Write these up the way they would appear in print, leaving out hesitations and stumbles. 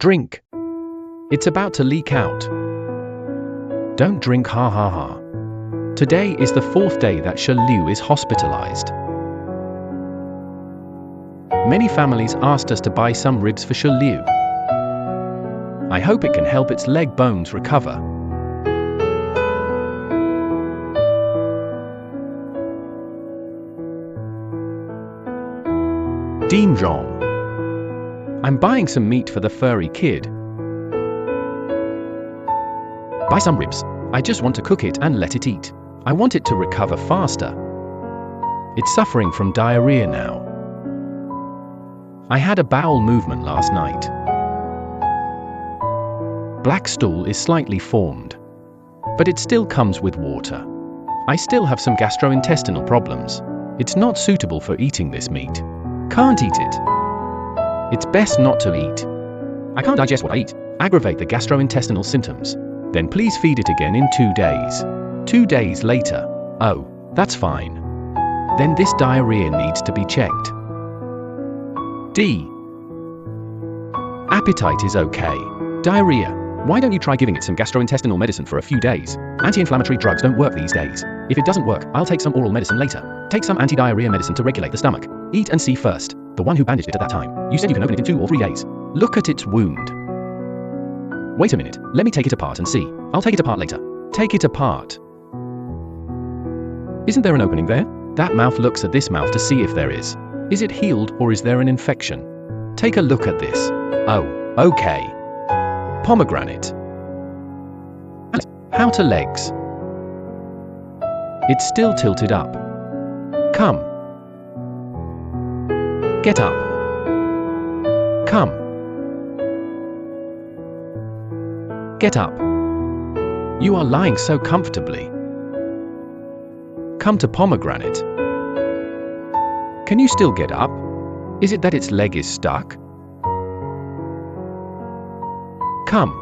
Drink. It's about to leak out. Don't drink, ha ha ha. Today is the 4th day that Liu is hospitalized. Many families asked us to buy some ribs for Liu. I hope it can help its leg bones recover. Dean Zhong. I'm buying some meat for the furry kid. Buy some ribs. I just want to cook it and let it eat. I want it to recover faster. It's suffering from diarrhea now. I had a bowel movement last night. Black stool is slightly formed, but it still comes with water. I still have some gastrointestinal problems. It's not suitable for eating this meat. Can't eat it. It's best not to eat. I can't digest what I eat. Aggravate the gastrointestinal symptoms. Then please feed it again in 2 days. 2 days later. Oh, that's fine. Then this diarrhea needs to be checked. D. Appetite is okay. Diarrhea. Why don't you try giving it some gastrointestinal medicine for a few days? Anti-inflammatory drugs don't work these days. If it doesn't work, I'll take some oral medicine later. Take some anti-diarrhea medicine to regulate the stomach. Eat and see first. The one who bandaged it at that time. You said you can open it in 2 or 3 days. Look at its wound. Wait a minute, let me take it apart and see. I'll take it apart later. Take it apart. Isn't there an opening there? That mouth looks at this mouth to see if there is. Is it healed or is there an infection? Take a look at this. Oh, okay. Pomegranate. How to legs? It's still tilted up. Come. Get up. Come. Get up. You are lying so comfortably. Come to pomegranate. Can you still get up? Is it that its leg is stuck? Come.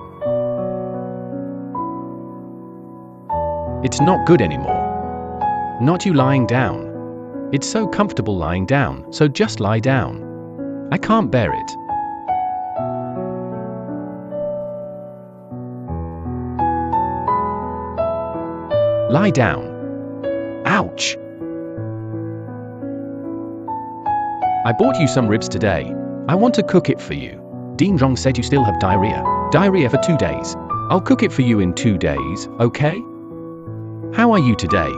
It's not good anymore. Not you lying down. It's so comfortable lying down, so just lie down. I can't bear it. Lie down. Ouch! I bought you some ribs today. I want to cook it for you. Dean Zhong said you still have diarrhea. Diarrhea for 2 days. I'll cook it for you in 2 days, okay? How are you today?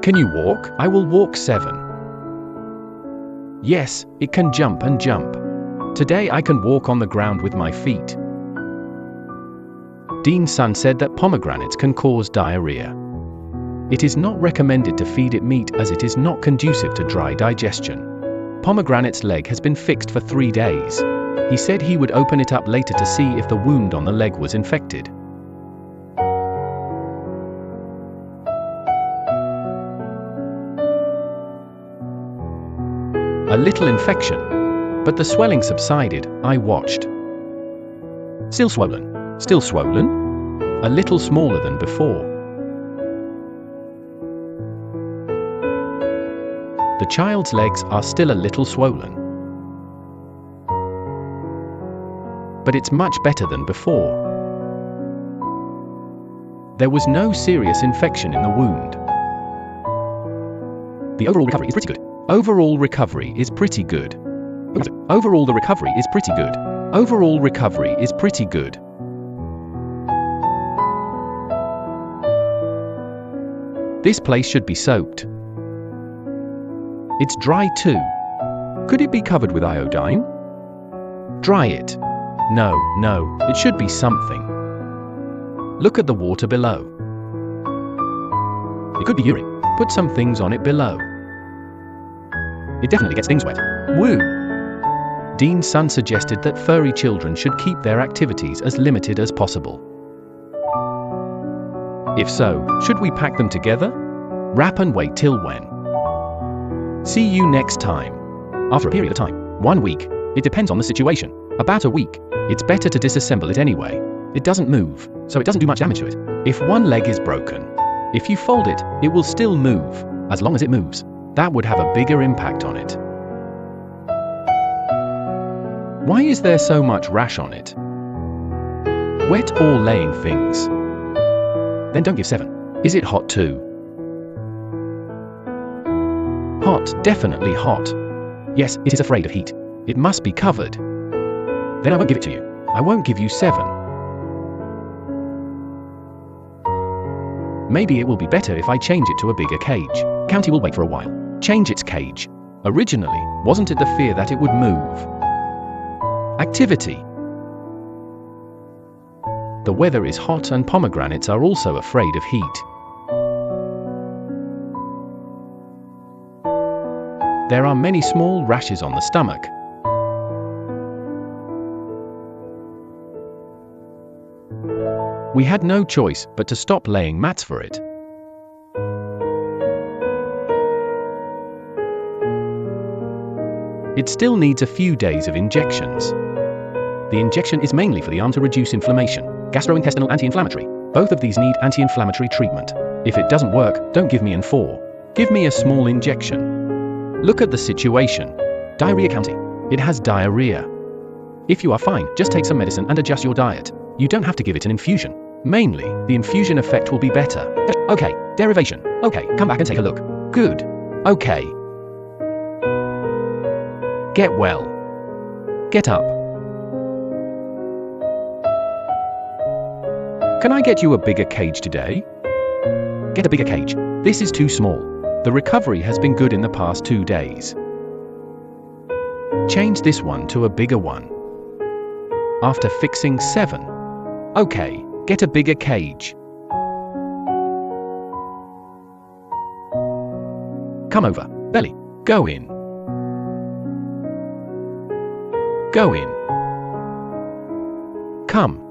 Can you walk? I will walk 7. Yes, it can jump and jump. Today I can walk on the ground with my feet. Dean's son said that pomegranates can cause diarrhea. It is not recommended to feed it meat as it is not conducive to dry digestion. Pomegranate's leg has been fixed for 3 days. He said he would open it up later to see if the wound on the leg was infected. A little infection. But the swelling subsided. I watched. Still swollen. Still swollen? A little smaller than before. The child's legs are still a little swollen. But it's much better than before. There was no serious infection in the wound. The overall recovery is pretty good. Overall recovery is pretty good. Overall the recovery is pretty good. Overall recovery is pretty good. This place should be soaked. It's dry too. Could it be covered with iodine? Dry it. No, it should be something. Look at the water below. It could be urine. Put some things on it below. It definitely gets things wet. Woo! Dean's son suggested that furry children should keep their activities as limited as possible. If so, should we pack them together? Wrap and wait till when? See you next time. After a period of time. 1 week. It depends on the situation. About a week. It's better to disassemble it anyway. It doesn't move, so it doesn't do much damage to it. If one leg is broken, if you fold it, it will still move. As long as it moves, that would have a bigger impact on it. Why is there so much rash on it? Wet or laying things? Then don't give 7. Is it hot too? Hot, definitely hot. Yes, it is afraid of heat. It must be covered. Then I won't give it to you. I won't give you 7. Maybe it will be better if I change it to a bigger cage. County will wait for a while. Change its cage. Originally, wasn't it the fear that it would move? Activity. The weather is hot and pomegranates are also afraid of heat. There are many small rashes on the stomach. We had no choice but to stop laying mats for it. It still needs a few days of injections. The injection is mainly for the arm to reduce inflammation, gastrointestinal anti-inflammatory. Both of these need anti-inflammatory treatment. If it doesn't work, don't give me an 4. Give me a small injection. Look at the situation. Diarrhea county. It has diarrhea. If you are fine, just take some medicine and adjust your diet. You don't have to give it an infusion. Mainly, the infusion effect will be better. Okay, derivation. Okay, come back and take a look. Good. Okay. Get well. Get up. Can I get you a bigger cage today? Get a bigger cage. This is too small. The recovery has been good in the past 2 days. Change this one to a bigger one. After fixing 7. Okay, get a bigger cage. Come over, belly. Go in. Go in. Come.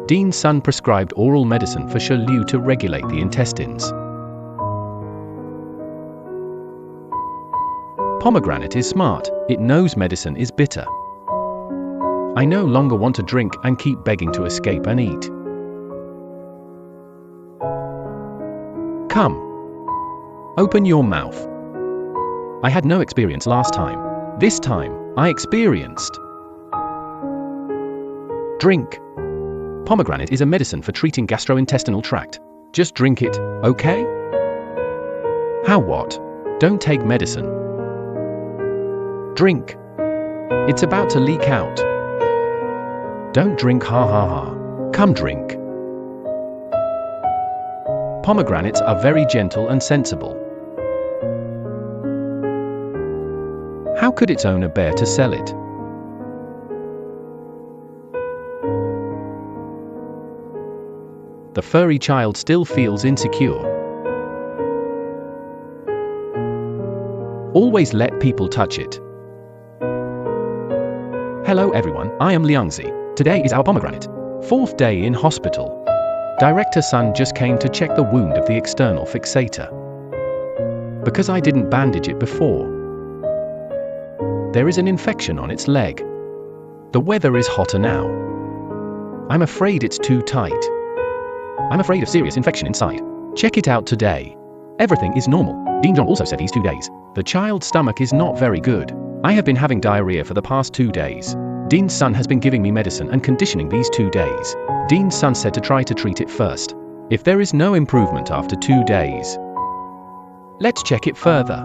Dean's son prescribed oral medicine for Liu to regulate the intestines. Pomegranate is smart, it knows medicine is bitter. I no longer want to drink and keep begging to escape and eat. Come. Open your mouth. I had no experience last time. This time, I experienced. Drink. Pomegranate is a medicine for treating gastrointestinal tract. Just drink it, okay? How what? Don't take medicine. Drink. It's about to leak out. Don't drink, ha ha ha. Come drink. Pomegranates are very gentle and sensible. How could its owner bear to sell it? The furry child still feels insecure. Always let people touch it. Hello everyone, I am Liangzi. Today is our pomegranate. 4th day in hospital. Director's son just came to check the wound of the external fixator. Because I didn't bandage it before. There is an infection on its leg. The weather is hotter now. I'm afraid it's too tight. I'm afraid of serious infection inside. Check it out today. Everything is normal. Dean John also said these 2 days. The child's stomach is not very good. I have been having diarrhea for the past 2 days. Dean's son has been giving me medicine and conditioning these 2 days. Dean's son said to try to treat it first. If there is no improvement after 2 days, let's check it further.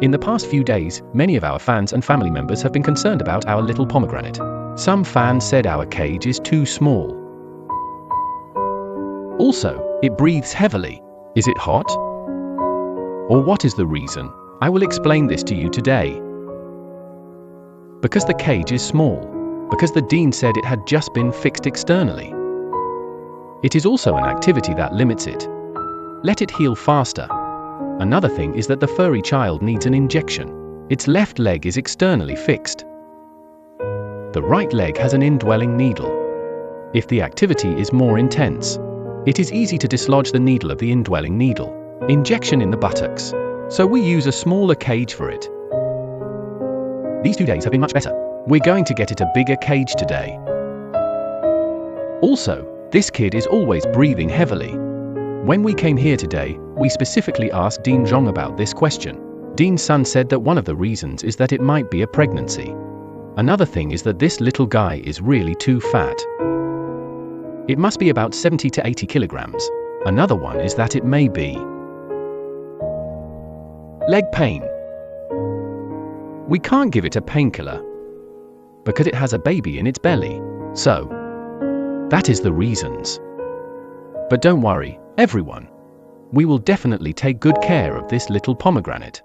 In the past few days, many of our fans and family members have been concerned about our little pomegranate. Some fans said our cage is too small. Also, it breathes heavily. Is it hot? Or what is the reason? I will explain this to you today. Because the cage is small. Because the dean said it had just been fixed externally. It is also an activity that limits it. Let it heal faster. Another thing is that the furry child needs an injection. Its left leg is externally fixed. The right leg has an indwelling needle. If the activity is more intense, it is easy to dislodge the needle of the indwelling needle. Injection in the buttocks. So we use a smaller cage for it. These 2 days have been much better. We're going to get it a bigger cage today. Also, This kid is always breathing heavily. When we came here today, we specifically asked Dean Zhong about this question. Dean's son said that one of the reasons is that it might be a pregnancy. Another thing is that this little guy is really too fat. It must be about 70 to 80 kilograms. Another one is that it may be leg pain. We can't give it a painkiller because it has a baby in its belly. So, that is the reasons. But don't worry, everyone. We will definitely take good care of this little pomegranate.